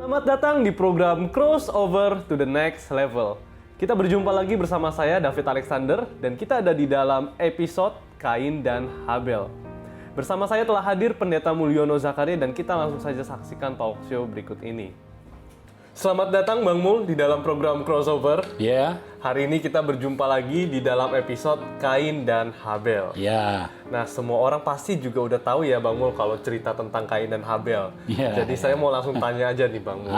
Selamat datang di program Crossover to the Next Level. Kita berjumpa lagi bersama saya, David Alexander, dan kita ada di dalam episode Kain dan Habel. Bersama saya telah hadir Pendeta Mulyono Zakaria, dan kita langsung saja saksikan talk show berikut ini. Selamat datang Bang Mul di dalam program Crossover. Ya. Hari ini kita berjumpa lagi di dalam episode Kain dan Habel. Ya. Nah, semua orang pasti juga udah tahu ya Bang Mul kalau cerita tentang Kain dan Habel. Ya, Jadi saya mau langsung tanya aja nih Bang Mul.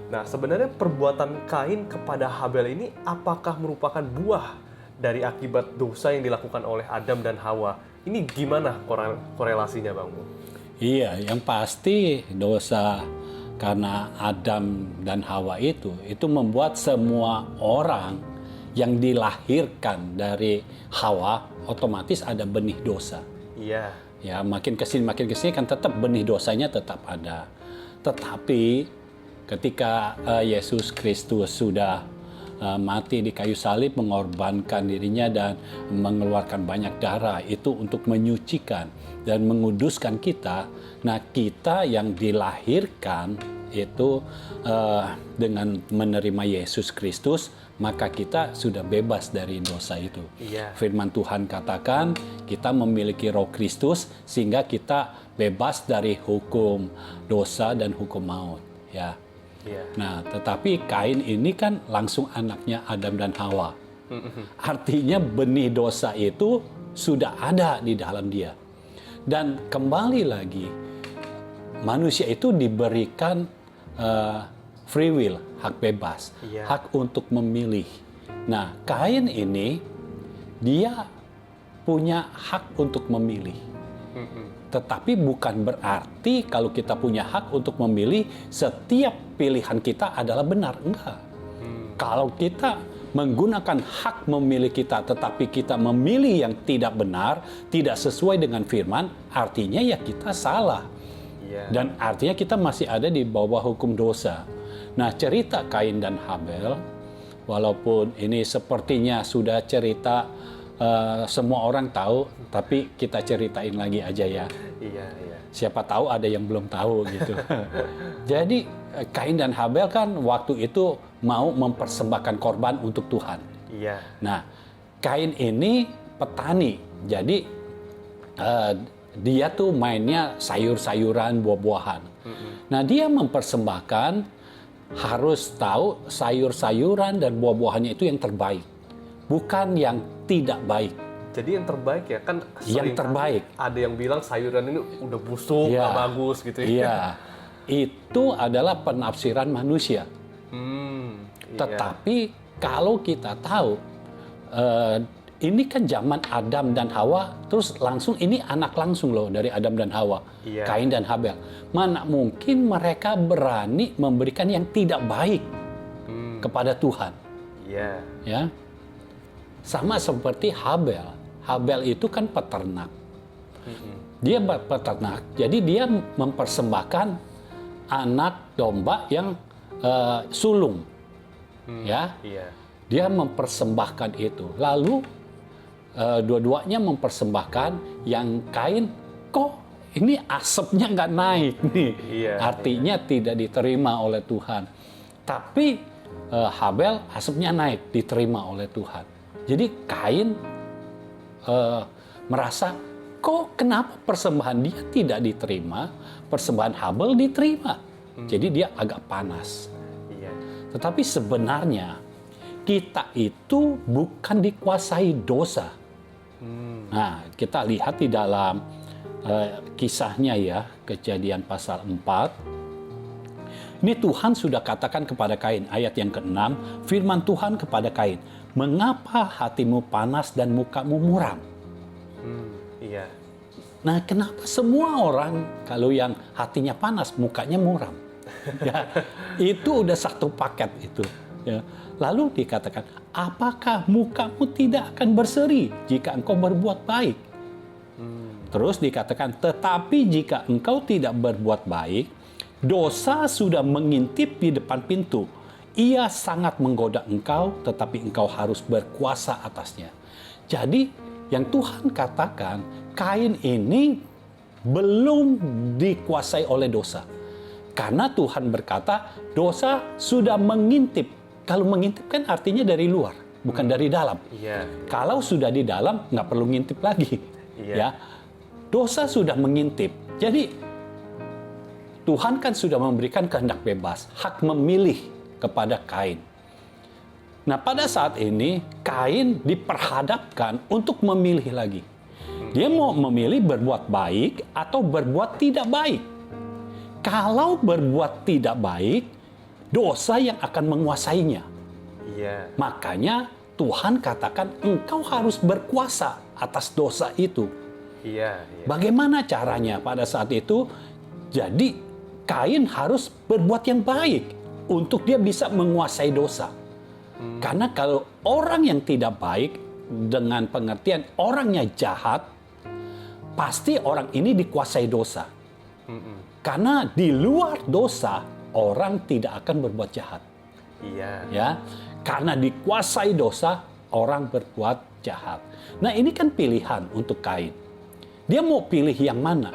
Nah, sebenarnya perbuatan Kain kepada Habel ini apakah merupakan buah dari akibat dosa yang dilakukan oleh Adam dan Hawa? Ini gimana korelasinya Bang Mul? Iya, yang pasti dosa karena Adam dan Hawa itu membuat semua orang yang dilahirkan dari Hawa otomatis ada benih dosa. Iya. Ya, makin kesini kan tetap benih dosanya tetap ada. Tetapi ketika Yesus Kristus sudah mati di kayu salib, mengorbankan dirinya dan mengeluarkan banyak darah itu untuk menyucikan dan menguduskan kita. Nah, kita yang dilahirkan itu dengan menerima Yesus Kristus, maka kita sudah bebas dari dosa itu. Iya. Firman Tuhan katakan kita memiliki Roh Kristus sehingga kita bebas dari hukum dosa dan hukum maut. Ya. Iya. Nah, tetapi Kain ini kan langsung anaknya Adam dan Hawa. Artinya benih dosa itu sudah ada di dalam dia. Dan kembali lagi, manusia itu diberikan free will, hak bebas, Iya. hak untuk memilih. Nah, Kain ini dia punya hak untuk memilih. Tetapi bukan berarti kalau kita punya hak untuk memilih, setiap pilihan kita adalah benar. Enggak. Kalau kita menggunakan hak memilih kita, tetapi kita memilih yang tidak benar, tidak sesuai dengan firman, artinya ya kita salah. Iya. Dan artinya kita masih ada di bawah hukum dosa. Nah, cerita Kain dan Habel, walaupun ini sepertinya sudah cerita semua orang tahu, tapi kita ceritain lagi aja ya. Iya, iya. Siapa tahu ada yang belum tahu gitu. Jadi Kain dan Habel kan waktu itu mau mempersembahkan korban untuk Tuhan. Iya. Nah, Kain ini petani, jadi dia tuh mainnya sayur-sayuran, buah-buahan. Nah, dia mempersembahkan, harus tahu sayur-sayuran dan buah-buahannya itu yang terbaik, bukan yang tidak baik. Jadi yang terbaik ya kan? Yang terbaik. Ada yang bilang sayuran ini udah busuk, Iya. nggak bagus gitu ya. Iya, itu adalah penafsiran manusia. Iya. Tetapi kalau kita tahu, ini kan zaman Adam dan Hawa, terus langsung ini anak langsung loh dari Adam dan Hawa, Iya. Kain dan Habel. Mana mungkin mereka berani memberikan yang tidak baik kepada Tuhan? Iya. Ya, sama seperti Habel. Habel itu kan peternak. Dia peternak, jadi dia mempersembahkan anak domba yang sulung. Ya, Iya. dia mempersembahkan itu. Lalu dua-duanya mempersembahkan, yang Kain kok ini asapnya nggak naik nih. Iya, Artinya tidak diterima oleh Tuhan. Tapi Habel asapnya naik, diterima oleh Tuhan. Jadi Kain merasa, kok kenapa persembahan dia tidak diterima, persembahan Habel diterima. Jadi dia agak panas. Iya. Tetapi sebenarnya kita itu bukan dikuasai dosa. Nah, kita lihat di dalam kisahnya ya, Kejadian pasal 4. Ini Tuhan sudah katakan kepada Kain, ayat yang ke-6, firman Tuhan kepada Kain, mengapa hatimu panas dan mukamu muram? Iya. Nah, kenapa semua orang kalau yang hatinya panas, mukanya muram? Ya, itu udah satu paket itu. Ya. Lalu dikatakan, apakah mukamu tidak akan berseri jika engkau berbuat baik? Terus dikatakan, tetapi jika engkau tidak berbuat baik, dosa sudah mengintip di depan pintu. Ia sangat menggoda engkau, tetapi engkau harus berkuasa atasnya. Jadi, yang Tuhan katakan, Kain ini belum dikuasai oleh dosa. Karena Tuhan berkata, dosa sudah mengintip. Kalau mengintip kan artinya dari luar, bukan dari dalam. Iya. Kalau sudah di dalam, nggak perlu ngintip lagi. Iya. Ya, dosa sudah mengintip. Jadi, Tuhan kan sudah memberikan kehendak bebas, hak memilih kepada Kain. Nah, pada saat ini, Kain diperhadapkan untuk memilih lagi. Dia mau memilih berbuat baik atau berbuat tidak baik. Kalau berbuat tidak baik, dosa yang akan menguasainya. Iya. Makanya Tuhan katakan engkau harus berkuasa atas dosa itu. Iya. Bagaimana caranya pada saat itu? Jadi Kain harus berbuat yang baik untuk dia bisa menguasai dosa. Karena kalau orang yang tidak baik, dengan pengertian orangnya jahat, pasti orang ini dikuasai dosa. Karena di luar dosa, orang tidak akan berbuat jahat. Iya. Ya, karena dikuasai dosa, orang berbuat jahat. Nah, ini kan pilihan untuk Kain. Dia mau pilih yang mana?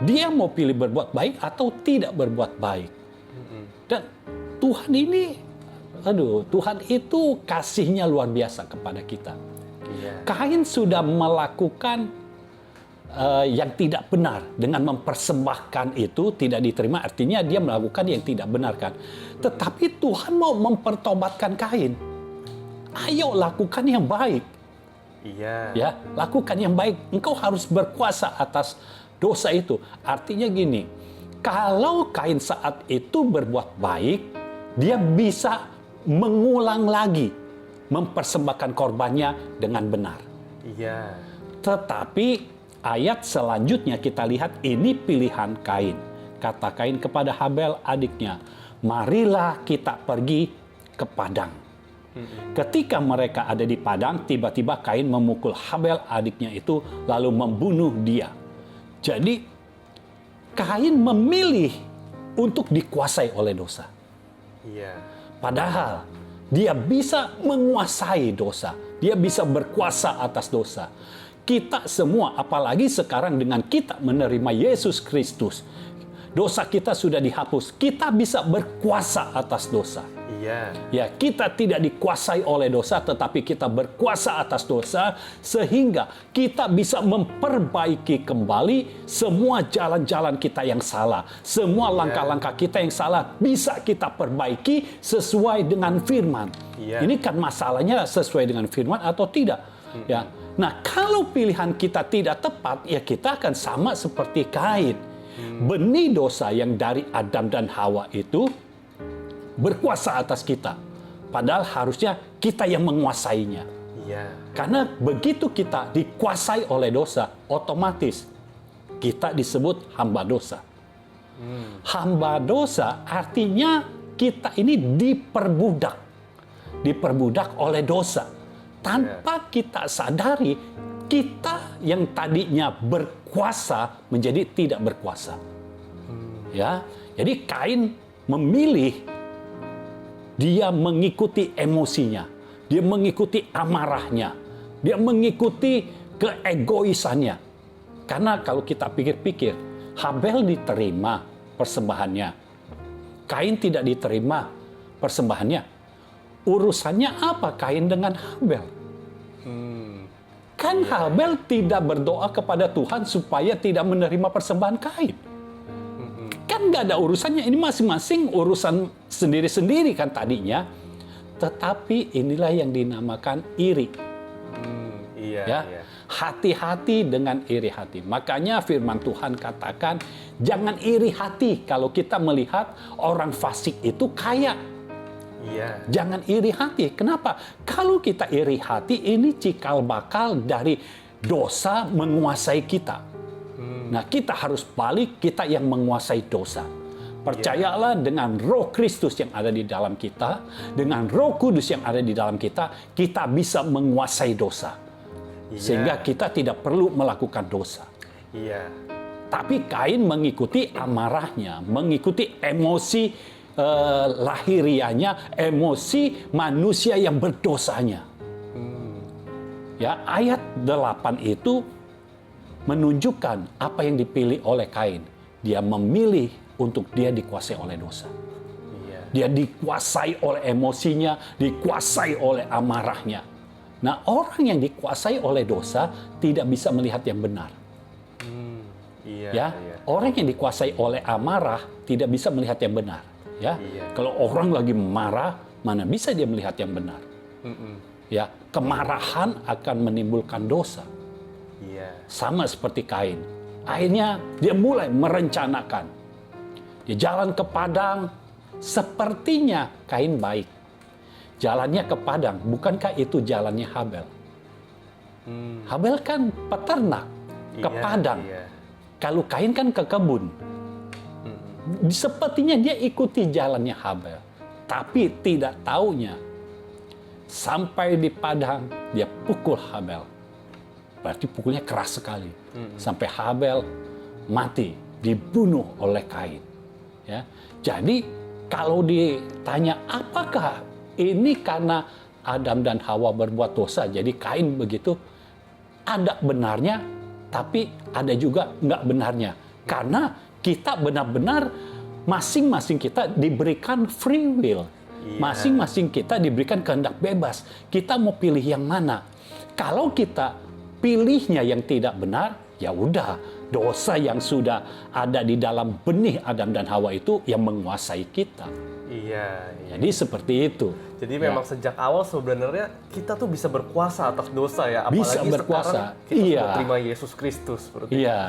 Dia mau pilih berbuat baik atau tidak berbuat baik. Dan Tuhan ini, Tuhan itu kasihnya luar biasa kepada kita. Iya. Kain sudah melakukan yang tidak benar dengan mempersembahkan itu tidak diterima, artinya dia melakukan yang tidak benar kan. Tetapi Tuhan mau mempertobatkan Kain. Ayo lakukan yang baik. Iya. Ya, lakukan yang baik. Engkau harus berkuasa atas dosa itu. Artinya gini, kalau Kain saat itu berbuat baik, dia bisa mengulang lagi mempersembahkan korbannya dengan benar. Iya. Tetapi ayat selanjutnya kita lihat ini pilihan Kain. Kata Kain kepada Habel adiknya, marilah kita pergi ke padang. Ketika mereka ada di padang, tiba-tiba Kain memukul Habel adiknya itu lalu membunuh dia. Jadi Kain memilih untuk dikuasai oleh dosa. Iya. Padahal dia bisa menguasai dosa. Dia bisa berkuasa atas dosa. Kita semua, apalagi sekarang dengan kita menerima Yesus Kristus, dosa kita sudah dihapus. Kita bisa berkuasa atas dosa. Iya. Ya, kita tidak dikuasai oleh dosa, tetapi kita berkuasa atas dosa, sehingga kita bisa memperbaiki kembali semua jalan-jalan kita yang salah. Semua langkah-langkah kita yang salah bisa kita perbaiki sesuai dengan firman. Iya. Ini kan masalahnya sesuai dengan firman atau tidak. Ya. Nah, kalau pilihan kita tidak tepat, ya kita akan sama seperti Kain. Benih dosa yang dari Adam dan Hawa itu berkuasa atas kita. Padahal harusnya kita yang menguasainya. Iya. Karena begitu kita dikuasai oleh dosa, otomatis kita disebut hamba dosa. Hamba dosa artinya kita ini diperbudak. Diperbudak oleh dosa. Tanpa kita sadari, kita yang tadinya berkuasa menjadi tidak berkuasa. Ya, jadi Kain memilih, dia mengikuti emosinya, dia mengikuti amarahnya, dia mengikuti keegoisannya. Karena kalau kita pikir-pikir, Habel diterima persembahannya, Kain tidak diterima persembahannya. Urusannya apa Kain dengan Habel? Kan Habel tidak berdoa kepada Tuhan supaya tidak menerima persembahan Kain. Kan nggak ada urusannya, ini masing-masing urusan sendiri-sendiri kan tadinya. Tetapi inilah yang dinamakan iri. Iya. Ya, Iya. hati-hati dengan iri hati. Makanya firman Tuhan katakan, jangan iri hati kalau kita melihat orang fasik itu kaya. Iya. Jangan iri hati. Kenapa? Kalau kita iri hati, ini cikal bakal dari dosa menguasai kita. Nah, kita harus balik, kita yang menguasai dosa. Percayalah dengan Roh Kristus yang ada di dalam kita, dengan Roh Kudus yang ada di dalam kita, kita bisa menguasai dosa. Sehingga kita tidak perlu melakukan dosa. Iya. Tapi Kain mengikuti amarahnya, mengikuti emosi lahirianya, emosi manusia yang berdosanya. Ya, ayat 8 itu menunjukkan apa yang dipilih oleh Kain. Dia memilih untuk dia dikuasai oleh dosa. Iya. Dia dikuasai oleh emosinya, dikuasai oleh amarahnya. Nah, orang yang dikuasai oleh dosa tidak bisa melihat yang benar. Iya. Ya, Iya. orang yang dikuasai oleh amarah tidak bisa melihat yang benar. Ya, Iya. kalau orang lagi marah, mana bisa dia melihat yang benar? Ya, kemarahan akan menimbulkan dosa. Iya. Sama seperti Kain. Akhirnya dia mulai merencanakan. Dia jalan ke padang, sepertinya Kain baik. Jalannya ke padang, bukankah itu jalannya Habel? Habel kan peternak, ke Iya, padang. iya. Kalau Kain kan ke kebun. Sepertinya dia ikuti jalannya Habel. Tapi tidak taunya, sampai di padang, dia pukul Habel. Berarti pukulnya keras sekali. Sampai Habel mati, dibunuh oleh Kain. Ya. Jadi kalau ditanya apakah ini karena Adam dan Hawa berbuat dosa, jadi Kain begitu, ada benarnya, tapi ada juga nggak benarnya. Karena kita benar-benar masing-masing kita diberikan free will. Iya. Masing-masing kita diberikan kehendak bebas. Kita mau pilih yang mana. Kalau kita pilihnya yang tidak benar, ya udah, dosa yang sudah ada di dalam benih Adam dan Hawa itu yang menguasai kita. Iya. Iya. Jadi seperti itu. Jadi memang sejak awal sebenarnya kita tuh bisa berkuasa atas dosa ya, apalagi Bisa berkuasa. sekarang kita Iya. sudah terima Yesus Kristus seperti itu. Iya.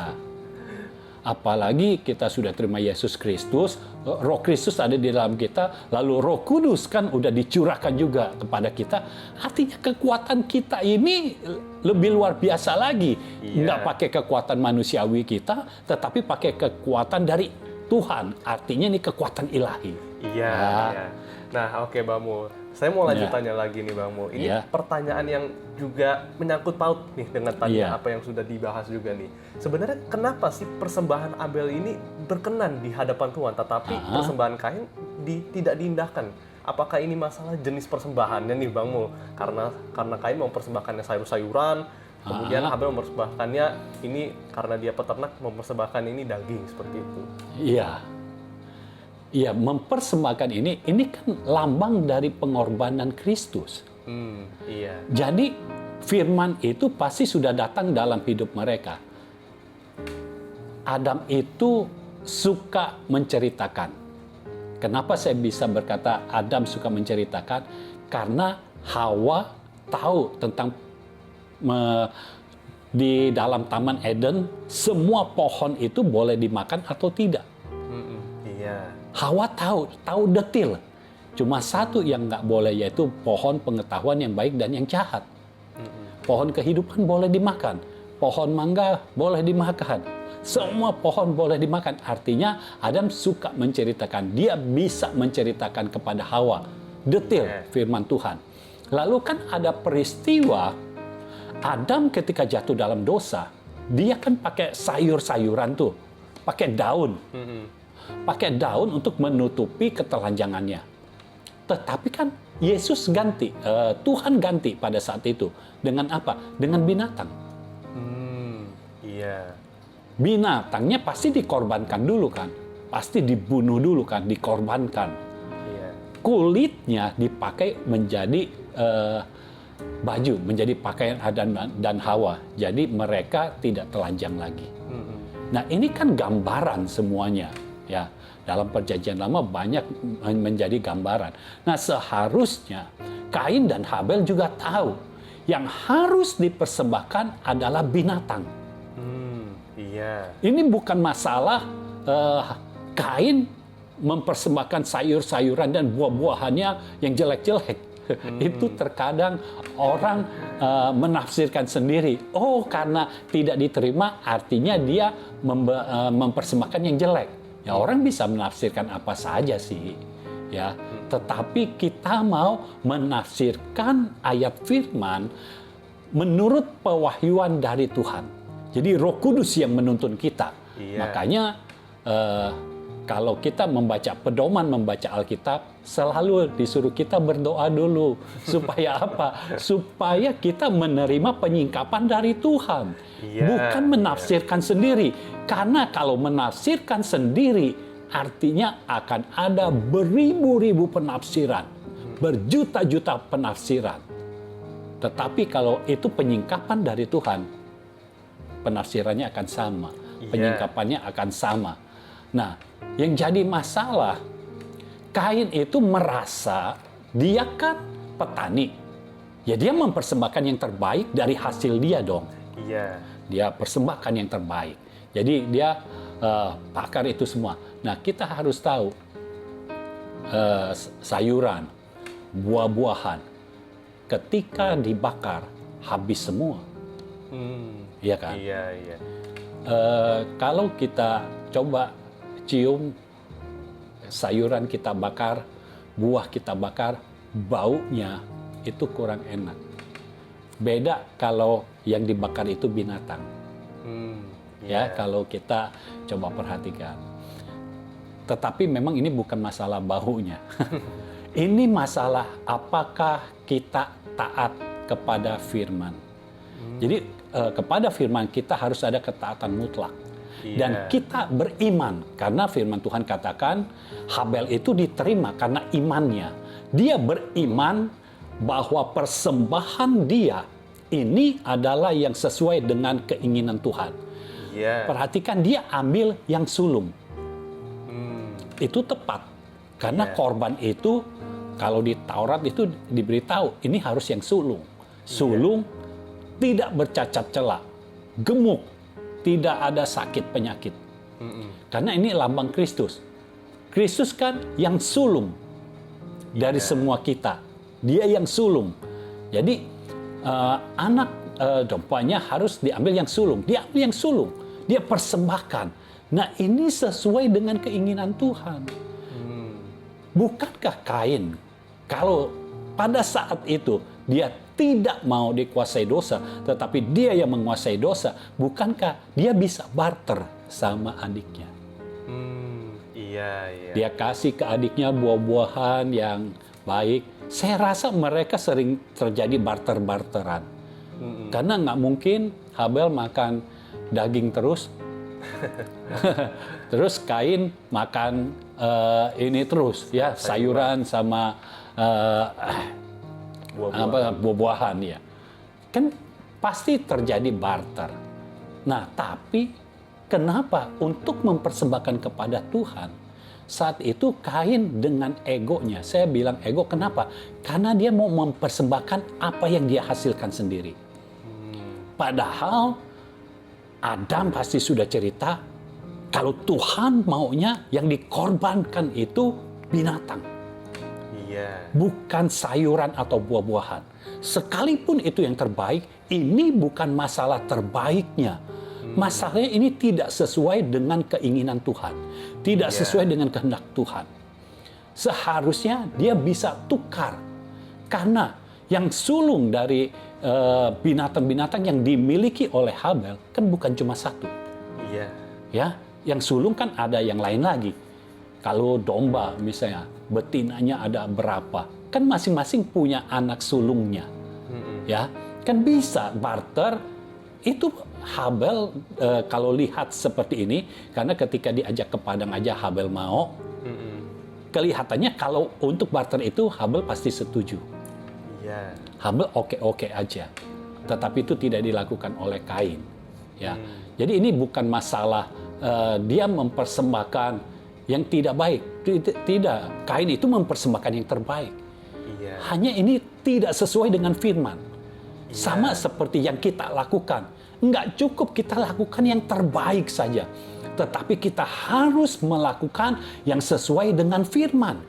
Apalagi kita sudah terima Yesus Kristus, Roh Kristus ada di dalam kita, lalu Roh Kudus kan udah dicurahkan juga kepada kita. Artinya kekuatan kita ini lebih luar biasa lagi. Iya. Nggak pakai kekuatan manusiawi kita, tetapi pakai kekuatan dari Tuhan. Artinya ini kekuatan ilahi. Iya. Ya. Iya. Nah, oke Bang Mul. Saya mau lanjut Iya. tanya lagi nih Bang Mul. Ini Iya. pertanyaan yang juga menyangkut paut nih dengan tadi Iya. apa yang sudah dibahas juga nih. Sebenarnya kenapa sih persembahan Abel ini berkenan di hadapan Tuhan, tetapi persembahan Kain tidak diindahkan? Apakah ini masalah jenis persembahannya nih Bang Mul? Karena Kain mempersembahkannya sayur-sayuran, kemudian Abel mempersembahkannya ini karena dia peternak mempersembahkan ini daging seperti itu. Iya. Iya, mempersembahkan ini kan lambang dari pengorbanan Kristus. Iya. Jadi firman itu pasti sudah datang dalam hidup mereka. Adam itu suka menceritakan. Kenapa saya bisa berkata Adam suka menceritakan? Karena Hawa tahu tentang di dalam Taman Eden semua pohon itu boleh dimakan atau tidak. Iya. Hawa tahu detil. Cuma satu yang nggak boleh, yaitu pohon pengetahuan yang baik dan yang jahat. Pohon kehidupan boleh dimakan. Pohon mangga boleh dimakan. Semua pohon boleh dimakan. Artinya Adam suka menceritakan. Dia bisa menceritakan kepada Hawa detil firman Tuhan. Lalu kan ada peristiwa Adam ketika jatuh dalam dosa, dia kan pakai sayur-sayuran tuh, pakai daun. Pakai daun untuk menutupi ketelanjangannya. Tetapi kan Yesus ganti, Tuhan ganti pada saat itu. Dengan apa? Dengan binatang. Iya. Binatangnya pasti dikorbankan dulu kan. Pasti dibunuh dulu kan, dikorbankan. Iya. Kulitnya dipakai menjadi baju, menjadi pakaian Adam dan Hawa. Jadi mereka tidak telanjang lagi. Nah ini kan gambaran semuanya. Ya, dalam perjanjian lama banyak menjadi gambaran. Nah, seharusnya Kain dan Habel juga tahu yang harus dipersembahkan adalah binatang. Iya. Ini bukan masalah Kain mempersembahkan sayur-sayuran dan buah-buahannya yang jelek-jelek. Itu terkadang orang menafsirkan sendiri. Oh, karena tidak diterima artinya dia mempersembahkan yang jelek. Ya orang bisa menafsirkan apa saja sih, ya. Tetapi kita mau menafsirkan ayat firman menurut pewahyuan dari Tuhan. Jadi Roh Kudus yang menuntun kita. Iya. Makanya kalau kita membaca pedoman membaca Alkitab, selalu disuruh kita berdoa dulu. Supaya apa? Supaya kita menerima penyingkapan dari Tuhan. Iya, Bukan menafsirkan sendiri. Karena kalau menafsirkan sendiri, artinya akan ada beribu-ribu penafsiran, berjuta-juta penafsiran. Tetapi kalau itu penyingkapan dari Tuhan, penafsirannya akan sama, penyingkapannya akan sama. Nah, yang jadi masalah, Kain itu merasa dia kan petani. Ya dia mempersembahkan yang terbaik dari hasil dia dong. Iya. Dia persembahkan yang terbaik. Jadi dia bakar itu semua. Nah, kita harus tahu sayuran, buah-buahan, ketika dibakar habis semua. Iya kan? Iya. Kalau kita coba cium sayuran kita bakar, buah kita bakar, baunya itu kurang enak. Beda kalau yang dibakar itu binatang. Ya, kalau kita coba perhatikan. Tetapi memang ini bukan masalah baunya. Ini masalah apakah kita taat kepada firman. Jadi kepada firman kita harus ada ketaatan mutlak. Dan kita beriman karena firman Tuhan katakan Habel itu diterima karena imannya. Dia beriman bahwa persembahan dia ini adalah yang sesuai dengan keinginan Tuhan. Perhatikan dia ambil yang sulung. Itu tepat. Karena korban itu kalau di Taurat itu diberitahu ini harus yang sulung. Sulung tidak bercacat celah, gemuk, tidak ada sakit penyakit. Karena ini lambang Kristus. Kristus kan yang sulung dari semua kita. Dia yang sulung. Jadi anak dompanya harus diambil yang sulung. Dia ambil yang sulung. Dia persembahkan. Nah ini sesuai dengan keinginan Tuhan. Bukankah Kain kalau pada saat itu dia tidak mau dikuasai dosa, tetapi dia yang menguasai dosa, bukankah dia bisa barter sama adiknya? Iya. Dia kasih ke adiknya buah-buahan yang baik. Saya rasa mereka sering terjadi barter-barteran. Karena nggak mungkin Habel makan daging terus, terus Kain makan ini terus, ya sayuran sama buah-buahan ya. Kan pasti terjadi barter. Nah, tapi kenapa untuk mempersembahkan kepada Tuhan? Saat itu Kain dengan egonya, saya bilang ego kenapa? Karena dia mau mempersembahkan apa yang dia hasilkan sendiri. Padahal Adam pasti sudah cerita kalau Tuhan maunya yang dikorbankan itu binatang. Bukan sayuran atau buah-buahan. Sekalipun itu yang terbaik, ini bukan masalah terbaiknya. Masalahnya ini tidak sesuai dengan keinginan Tuhan. Tidak sesuai dengan kehendak Tuhan. Seharusnya dia bisa tukar. Karena yang sulung dari binatang-binatang yang dimiliki oleh Habel kan bukan cuma satu. Ya, yang sulung kan ada yang lain lagi. Kalau domba misalnya, betinanya ada berapa? Kan masing-masing punya anak sulungnya. Ya, kan bisa barter. Itu Habel kalau lihat seperti ini, karena ketika diajak ke padang aja Habel mau. Kelihatannya kalau untuk barter itu Habel pasti setuju. Habel oke-oke aja. Tetapi itu tidak dilakukan oleh Kain. Ya, jadi ini bukan masalah dia mempersembahkan yang tidak baik. Tidak, Kain itu mempersembahkan yang terbaik. Hanya ini tidak sesuai dengan firman. Sama seperti yang kita lakukan. Enggak cukup kita lakukan yang terbaik saja. Tetapi kita harus melakukan yang sesuai dengan firman.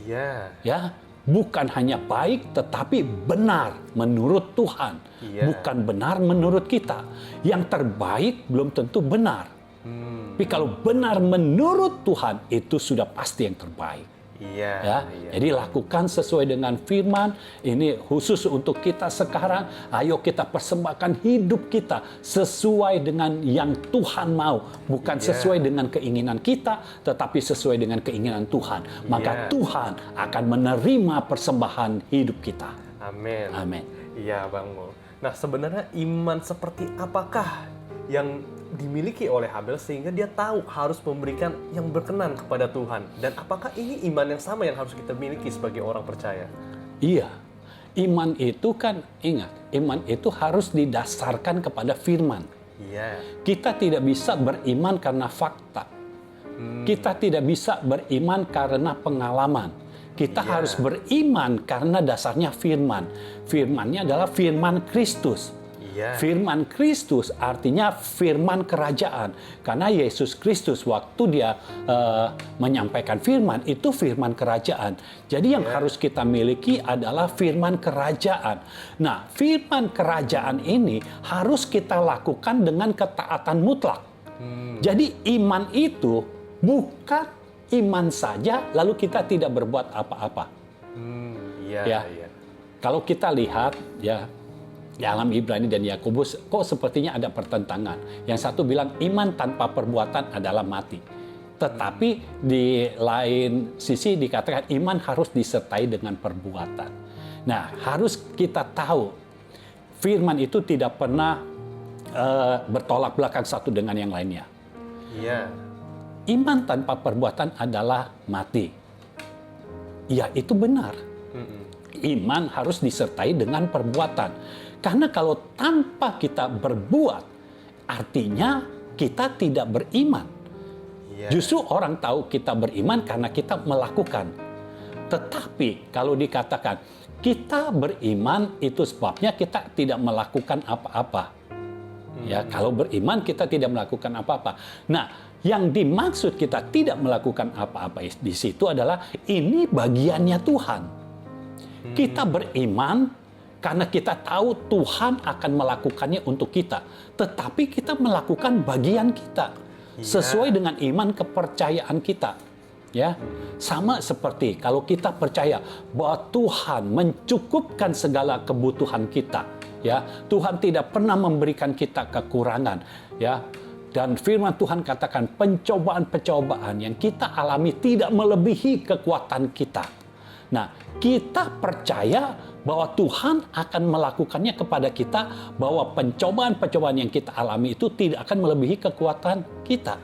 Ya, bukan hanya baik tetapi benar menurut Tuhan. Bukan benar menurut kita. Yang terbaik belum tentu benar. Tapi kalau benar menurut Tuhan itu sudah pasti yang terbaik. Jadi lakukan sesuai dengan firman. Ini khusus untuk kita sekarang. Ayo kita persembahkan hidup kita sesuai dengan yang Tuhan mau, bukan sesuai dengan keinginan kita, tetapi sesuai dengan keinginan Tuhan. Maka Tuhan akan menerima persembahan hidup kita. Amin. Iya, Bang Mul. Nah, sebenarnya iman seperti apakah yang dimiliki oleh Habel sehingga dia tahu harus memberikan yang berkenan kepada Tuhan? Dan apakah ini iman yang sama yang harus kita miliki sebagai orang percaya? Iya, iman itu kan, ingat, iman itu harus didasarkan kepada firman. Iya. Kita tidak bisa beriman karena fakta. Kita tidak bisa beriman karena pengalaman. Kita harus beriman karena dasarnya firman. Firmannya adalah firman Kristus. Firman Kristus artinya firman kerajaan. Karena Yesus Kristus waktu dia menyampaikan firman, itu firman kerajaan. Jadi yang harus kita miliki adalah firman kerajaan. Nah, firman kerajaan ini harus kita lakukan dengan ketaatan mutlak. Jadi iman itu bukan iman saja lalu kita tidak berbuat apa-apa. Kalau kita lihat ya, dalam Ibrani dan Yakobus kok sepertinya ada pertentangan. Yang satu bilang iman tanpa perbuatan adalah mati. Tetapi di lain sisi dikatakan iman harus disertai dengan perbuatan. Nah, harus kita tahu firman itu tidak pernah bertolak belakang satu dengan yang lainnya. Iman tanpa perbuatan adalah mati. Ya, itu benar. Iman harus disertai dengan perbuatan. Karena kalau tanpa kita berbuat, artinya kita tidak beriman. Justru orang tahu kita beriman karena kita melakukan. Tetapi kalau dikatakan kita beriman, itu sebabnya kita tidak melakukan apa-apa. Ya, kalau beriman kita tidak melakukan apa-apa. Nah, yang dimaksud kita tidak melakukan apa-apa di situ adalah ini bagiannya Tuhan. Kita beriman karena kita tahu Tuhan akan melakukannya untuk kita. Tetapi kita melakukan bagian kita. Sesuai dengan iman kepercayaan kita. Ya, sama seperti kalau kita percaya bahwa Tuhan mencukupkan segala kebutuhan kita. Ya, Tuhan tidak pernah memberikan kita kekurangan. Ya, dan firman Tuhan katakan pencobaan-pencobaan yang kita alami tidak melebihi kekuatan kita. Nah, kita percaya bahwa Tuhan akan melakukannya kepada kita, bahwa pencobaan-pencobaan yang kita alami itu tidak akan melebihi kekuatan kita.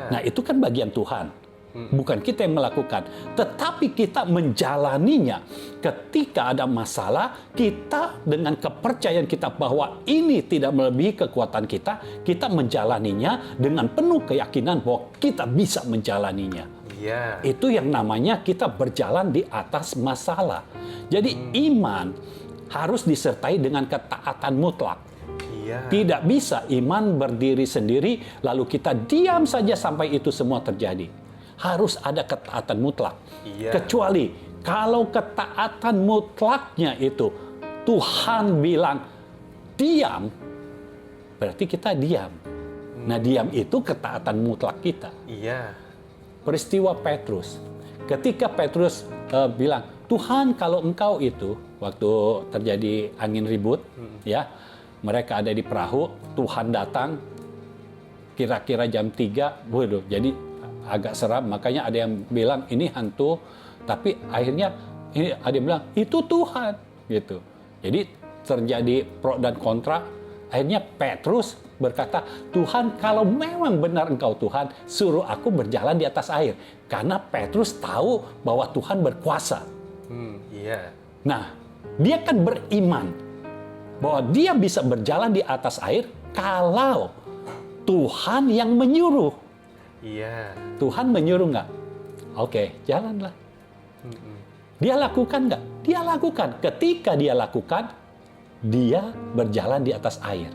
Nah, itu kan bagian Tuhan. Bukan kita yang melakukan. Tetapi kita menjalaninya. Ketika ada masalah, kita dengan kepercayaan kita bahwa ini tidak melebihi kekuatan kita, kita menjalaninya dengan penuh keyakinan bahwa kita bisa menjalaninya. Itu yang namanya kita berjalan di atas masalah. Jadi iman harus disertai dengan ketaatan mutlak. Tidak bisa iman berdiri sendiri lalu kita diam saja sampai itu semua terjadi. Harus ada ketaatan mutlak. Kecuali kalau ketaatan mutlaknya itu Tuhan bilang diam, berarti kita diam. Nah, diam itu ketaatan mutlak kita. Peristiwa Petrus. Ketika Petrus bilang, Tuhan kalau engkau itu, waktu terjadi angin ribut, ya, mereka ada di perahu, Tuhan datang, kira-kira jam 3, waduh, jadi agak seram, makanya ada yang bilang ini hantu, tapi akhirnya ini ada yang bilang itu Tuhan, gitu. Jadi terjadi pro dan kontra. Akhirnya Petrus berkata, Tuhan kalau memang benar engkau Tuhan, suruh aku berjalan di atas air. Karena Petrus tahu bahwa Tuhan berkuasa. Nah, dia kan beriman bahwa dia bisa berjalan di atas air kalau Tuhan yang menyuruh. Tuhan menyuruh nggak? Oke, jalanlah. Dia lakukan nggak? Dia lakukan. Ketika dia lakukan, dia berjalan di atas air.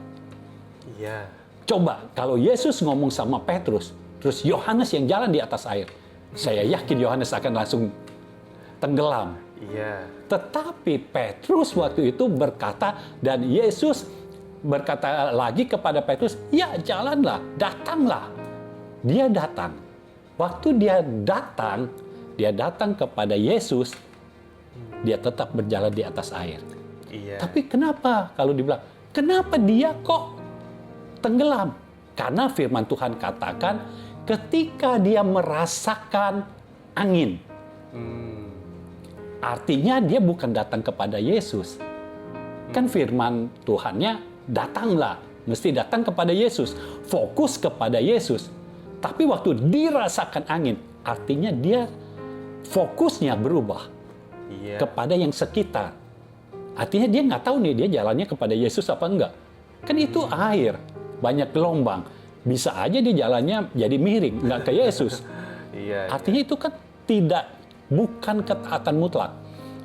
Coba kalau Yesus ngomong sama Petrus, terus Yohanes yang jalan di atas air, saya yakin Yohanes akan langsung tenggelam. Tetapi Petrus waktu itu berkata, dan Yesus berkata lagi kepada Petrus, ya jalanlah, datanglah. Dia datang. Waktu dia datang kepada Yesus, dia tetap berjalan di atas air. Tapi kenapa kalau dibilang, kenapa dia kok tenggelam? Karena firman Tuhan katakan ketika dia merasakan angin. Artinya dia bukan datang kepada Yesus. Kan firman Tuhannya, datanglah. mesti datang kepada Yesus, fokus kepada Yesus. Tapi waktu dirasakan angin, artinya dia fokusnya berubah Iya. kepada yang sekitar. Artinya dia nggak tahu nih dia jalannya kepada Yesus apa enggak. Kan itu air, banyak gelombang. Bisa aja dia jalannya jadi miring, nggak ke Yesus. Iya. Artinya itu kan bukan ketaatan mutlak.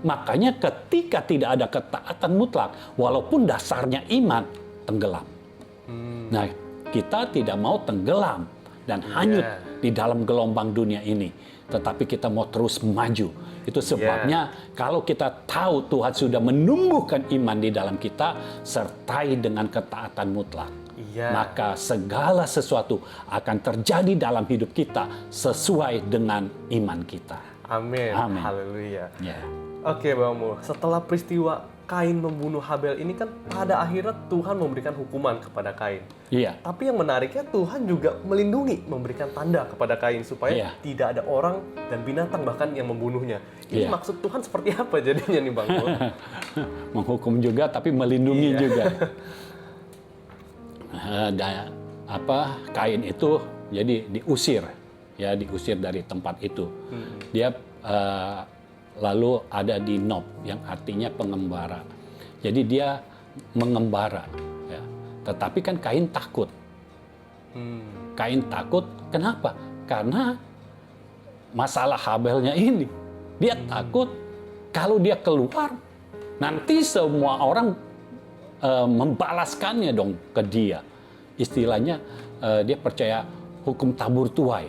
Makanya ketika tidak ada ketaatan mutlak, walaupun dasarnya iman, tenggelam. Nah, kita tidak mau tenggelam dan hanyut di dalam gelombang dunia ini. Tetapi kita mau terus maju. Itu sebabnya kalau kita tahu Tuhan sudah menumbuhkan iman di dalam kita, sertai dengan ketaatan mutlak. Maka segala sesuatu akan terjadi dalam hidup kita sesuai dengan iman kita. Amin. Amin. Haleluya. Ya. Oke Bang Mul, setelah peristiwa Kain membunuh Habel ini kan pada akhirnya Tuhan memberikan hukuman kepada Kain. Iya. Tapi yang menariknya Tuhan juga melindungi, memberikan tanda kepada Kain supaya tidak ada orang dan binatang bahkan yang membunuhnya. Ini maksud Tuhan seperti apa jadinya nih Bang Mul? Menghukum juga tapi melindungi juga. Kain itu jadi diusir dari tempat itu. Dia lalu ada di Nob yang artinya pengembara. Jadi dia mengembara. Ya. Tetapi kan Kain takut. Kain takut kenapa? Karena masalah Habelnya ini. Dia takut kalau dia keluar nanti semua orang membalaskannya dong ke dia. Istilahnya dia percaya hukum tabur tuai.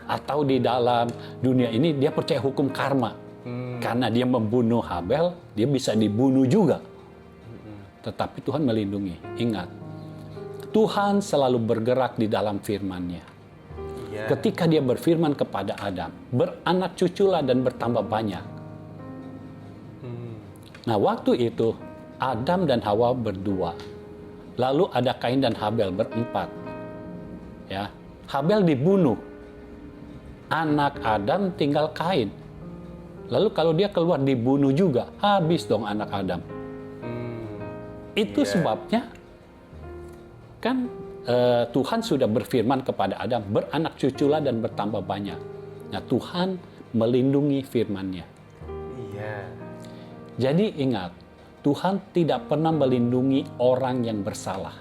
Atau di dalam dunia ini dia percaya hukum karma. Karena dia membunuh Habel, dia bisa dibunuh juga. Tetapi Tuhan melindungi. Ingat, Tuhan selalu bergerak di dalam firman-Nya. Ketika dia berfirman kepada Adam, beranak cuculah dan bertambah banyak. Nah, waktu itu Adam dan Hawa berdua. Lalu ada Kain dan Habel berempat. Ya, Habel dibunuh. Anak Adam tinggal Kain. Lalu kalau dia keluar dibunuh juga, habis dong anak Adam. Itu sebabnya kan Tuhan sudah berfirman kepada Adam, beranak cuculah dan bertambah banyak. Nah, Tuhan melindungi firman-Nya. Jadi ingat, Tuhan tidak pernah melindungi orang yang bersalah.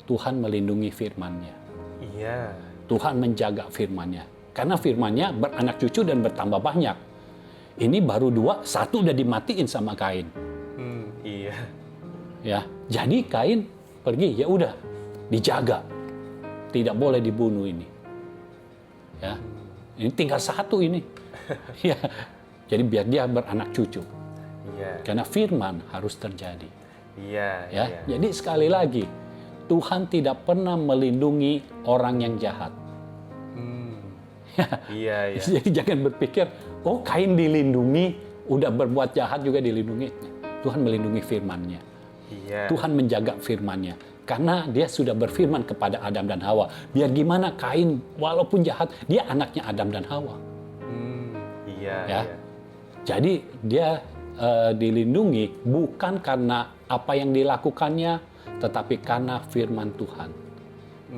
Tuhan melindungi firman-Nya. Tuhan menjaga firman-Nya. Karena firman-Nya beranak cucu dan bertambah banyak. Ini baru 2, 1 udah dimatiin sama Kain. Ya, jadi Kain pergi, ya udah dijaga, tidak boleh dibunuh ini. Ya, ini tinggal 1 ini. Ya, jadi biar dia beranak cucu. Karena firman harus terjadi. Jadi sekali lagi, Tuhan tidak pernah melindungi orang yang jahat. Jadi jangan berpikir, oh Kain dilindungi, udah berbuat jahat juga dilindungi. Tuhan melindungi firman-Nya. Tuhan menjaga firman-Nya. Karena dia sudah berfirman kepada Adam dan Hawa. Biar gimana Kain, walaupun jahat, dia anaknya Adam dan Hawa. Jadi dia dilindungi bukan karena apa yang dilakukannya, tetapi karena firman Tuhan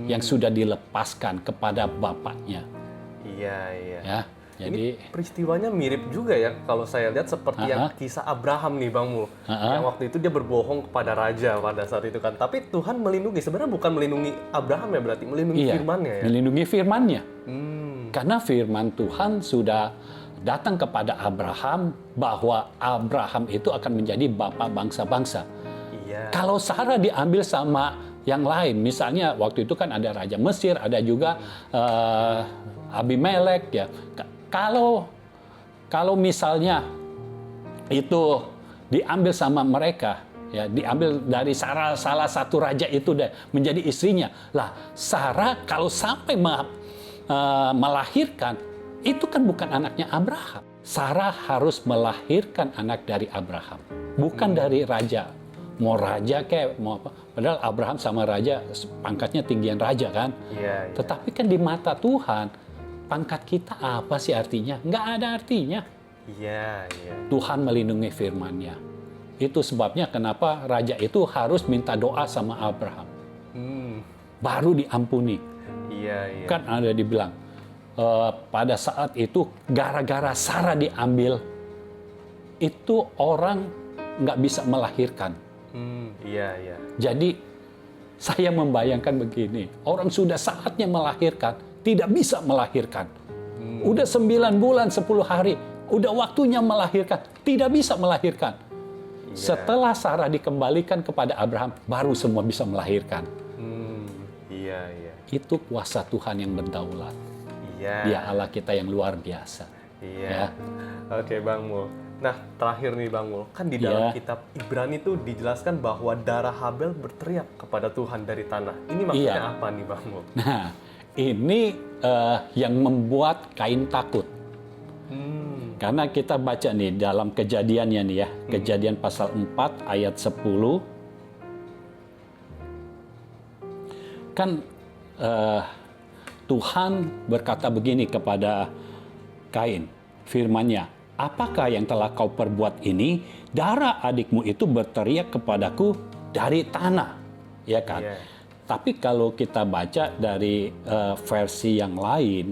yang sudah dilepaskan kepada Bapaknya. Ya, jadi ini peristiwanya mirip juga ya kalau saya lihat seperti yang kisah Abraham nih Bang Mul. Yang waktu itu dia berbohong kepada raja pada saat itu kan. Tapi Tuhan melindungi. Sebenarnya bukan melindungi Abraham ya berarti, melindungi firman-Nya ya. Melindungi firman-Nya. Karena firman Tuhan sudah datang kepada Abraham bahwa Abraham itu akan menjadi bapa bangsa-bangsa. Kalau Sarah diambil sama yang lain, misalnya waktu itu kan ada Raja Mesir, ada juga Abimelek ya. Kalau misalnya itu diambil sama mereka, ya diambil dari salah satu raja itu deh menjadi istrinya. Lah, Sarah kalau sampai melahirkan, itu kan bukan anaknya Abraham. Sarah harus melahirkan anak dari Abraham, bukan dari raja. Mau raja kayak mau apa? Padahal Abraham sama raja pangkatnya tinggian raja kan. Tetapi kan di mata Tuhan, pangkat kita apa sih artinya? Nggak ada artinya. Tuhan melindungi firman-Nya. Itu sebabnya kenapa raja itu harus minta doa sama Abraham. baru diampuni. Iya. Kan ada dibilang, pada saat itu gara-gara Sarah diambil, itu orang nggak bisa melahirkan. Iya. Jadi saya membayangkan begini, orang sudah saatnya melahirkan, tidak bisa melahirkan. Udah 9 bulan 10 hari, udah waktunya melahirkan, tidak bisa melahirkan. Setelah Sarah dikembalikan kepada Abraham, baru semua bisa melahirkan. Iya. Itu kuasa Tuhan yang berdaulat. Iya. Dia Allah kita yang luar biasa. Iya. Ya. Oke, Bang Mul. Nah, terakhir nih Bang Mul, kan di dalam kitab Ibrani itu dijelaskan bahwa darah Habel berteriak kepada Tuhan dari tanah. Ini maksudnya apa nih Bang Mul? Nah, ini yang membuat Kain takut. Karena kita baca nih dalam kejadiannya nih ya, Kejadian pasal 4 ayat 10. Kan Tuhan berkata begini kepada Kain, firman-Nya, apakah yang telah kau perbuat ini? Darah adikmu itu berteriak kepadaku dari tanah. Ya kan? Iya. Tapi kalau kita baca dari versi yang lain,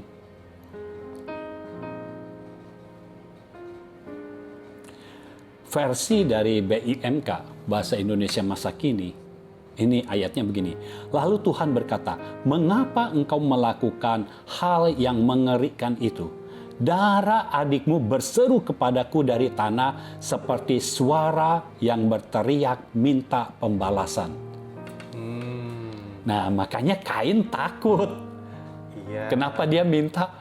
versi dari BIMK, Bahasa Indonesia Masa Kini, ini ayatnya begini. Lalu Tuhan berkata, mengapa engkau melakukan hal yang mengerikan itu? Darah adikmu berseru kepadaku dari tanah seperti suara yang berteriak minta pembalasan. Nah, makanya Kain takut. Iya. Kenapa dia minta,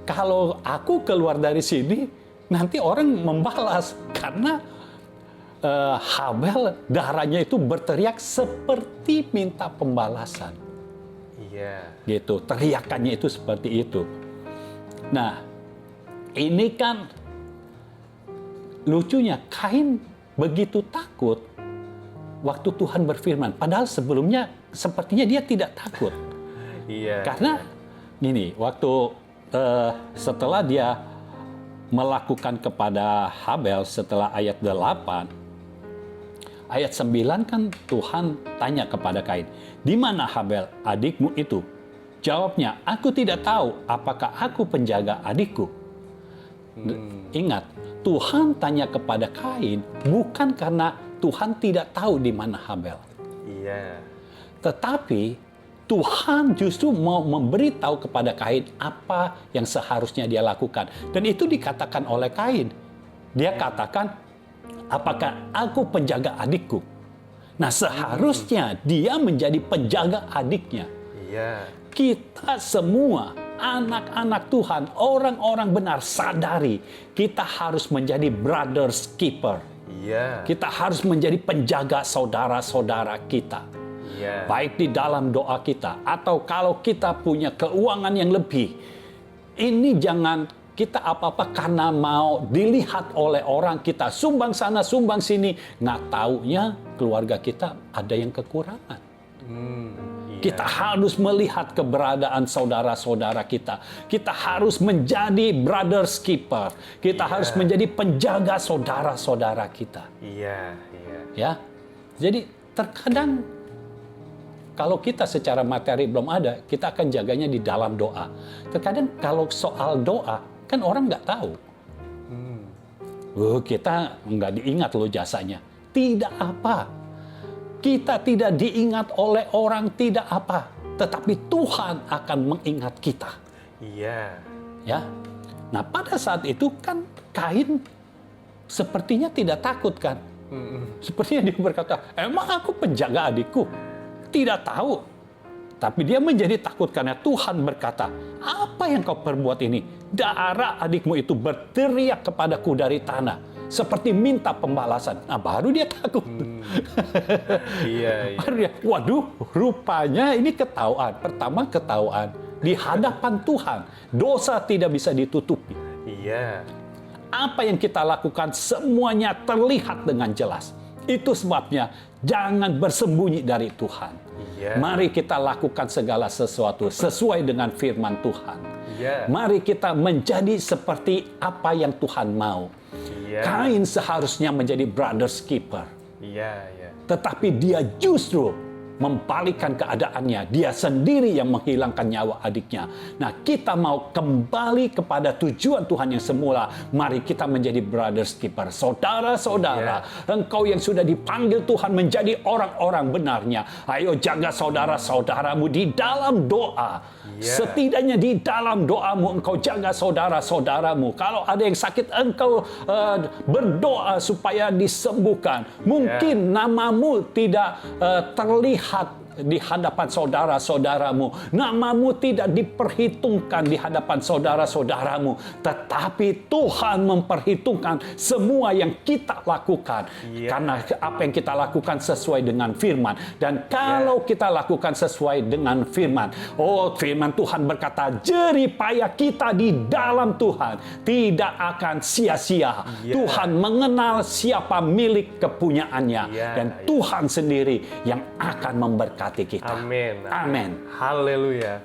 kalau aku keluar dari sini, nanti orang membalas. Karena Habel darahnya itu berteriak seperti minta pembalasan. Iya. Gitu, teriakannya itu seperti itu. Nah, ini kan lucunya, Kain begitu takut waktu Tuhan berfirman. Padahal sebelumnya sepertinya dia tidak takut. Iya. Karena gini, waktu setelah dia melakukan kepada Habel setelah ayat 8, ayat 9 kan Tuhan tanya kepada Kain, di mana Habel adikmu itu? Jawabnya, aku tidak tahu apakah aku penjaga adikku. Ingat, Tuhan tanya kepada Kain bukan karena Tuhan tidak tahu di mana Habel. Iya. Tetapi Tuhan justru mau memberitahu kepada Kain apa yang seharusnya dia lakukan. Dan itu dikatakan oleh Kain. Dia katakan, apakah aku penjaga adikku? Nah, seharusnya dia menjadi penjaga adiknya. Iya. Kita semua, anak-anak Tuhan, orang-orang benar, sadari kita harus menjadi brothers keeper. Iya. Kita harus menjadi penjaga saudara-saudara kita. Iya. Baik di dalam doa kita, atau kalau kita punya keuangan yang lebih. Ini jangan kita apa-apa karena mau dilihat oleh orang, kita sumbang sana, sumbang sini. Nggak taunya keluarga kita ada yang kekurangan. Iya. Kita harus melihat keberadaan saudara-saudara kita. Kita harus menjadi brothers keeper. Kita harus menjadi penjaga saudara-saudara kita. Iya. Ya, jadi terkadang kalau kita secara materi belum ada, kita akan jaganya di dalam doa. Terkadang kalau soal doa, kan orang nggak tahu. Kita nggak diingat loh jasanya. Tidak apa. Kita tidak diingat oleh orang, tidak apa. Tetapi Tuhan akan mengingat kita. Iya. Ya. Nah, pada saat itu kan Kain sepertinya tidak takut kan. Sepertinya dia berkata, emang aku penjaga adikku? Tidak tahu. Tapi dia menjadi takut karena Tuhan berkata, apa yang kau perbuat ini? Darah adikmu itu berteriak kepadaku dari tanah. Seperti minta pembalasan. Nah, baru dia takut. Iya. Baru dia, waduh, rupanya ini ketahuan. Pertama ketahuan. Di hadapan Tuhan, dosa tidak bisa ditutupi. Iya. Apa yang kita lakukan semuanya terlihat dengan jelas. Itu sebabnya jangan bersembunyi dari Tuhan. Iya. Mari kita lakukan segala sesuatu sesuai dengan firman Tuhan. Iya. Mari kita menjadi seperti apa yang Tuhan mau. Iya. Kain seharusnya menjadi brothers keeper. Iya, iya. Tetapi dia justru membalikkan keadaannya. Dia sendiri yang menghilangkan nyawa adiknya. Nah, kita mau kembali kepada tujuan Tuhan yang semula. Mari kita menjadi brothers keeper. Saudara-saudara, engkau yang sudah dipanggil Tuhan menjadi orang-orang benarnya. Ayo jaga saudara-saudaramu di dalam doa. Setidaknya di dalam doamu engkau jaga saudara-saudaramu. Kalau ada yang sakit, engkau berdoa supaya disembuhkan. Mungkin namamu tidak terlihat di hadapan saudara-saudaramu. Namamu tidak diperhitungkan di hadapan saudara-saudaramu. Tetapi Tuhan memperhitungkan semua yang kita lakukan. Karena apa yang kita lakukan sesuai dengan firman. Dan kalau kita lakukan sesuai dengan firman. Oh, firman Tuhan berkata, jerih payah kita di dalam Tuhan tidak akan sia-sia. Tuhan mengenal siapa milik kepunyaannya. Dan Tuhan sendiri yang akan memberkati kita. Amin. Amin. Haleluya.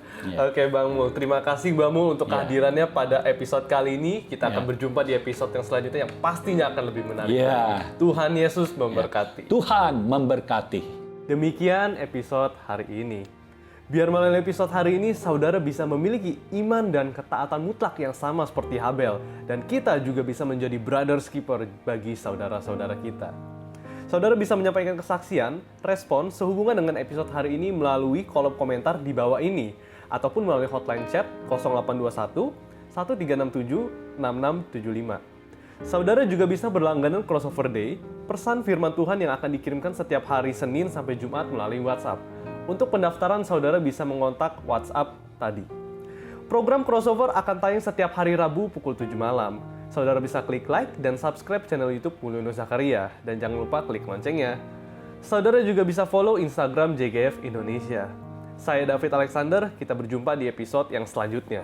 Oke Bang Mul, terima kasih Bang Mul untuk kehadirannya pada episode kali ini. Kita akan berjumpa di episode yang selanjutnya yang pastinya akan lebih menarik. Tuhan Yesus memberkati. Tuhan memberkati. Demikian episode hari ini. Biar melalui episode hari ini, saudara bisa memiliki iman dan ketaatan mutlak yang sama seperti Habel. Dan kita juga bisa menjadi brothers keeper bagi saudara-saudara kita. Saudara bisa menyampaikan kesaksian, respon sehubungan dengan episode hari ini melalui kolom komentar di bawah ini. Ataupun melalui hotline chat 0821 1367 6675. Saudara juga bisa berlangganan Crossover Day, pesan firman Tuhan yang akan dikirimkan setiap hari Senin sampai Jumat melalui WhatsApp. Untuk pendaftaran, saudara bisa mengontak WhatsApp tadi. Program Crossover akan tayang setiap hari Rabu pukul 7 malam. Saudara bisa klik like dan subscribe channel YouTube Mulyono Zakaria. Dan jangan lupa klik loncengnya. Saudara juga bisa follow Instagram JGF Indonesia. Saya David Alexander, kita berjumpa di episode yang selanjutnya.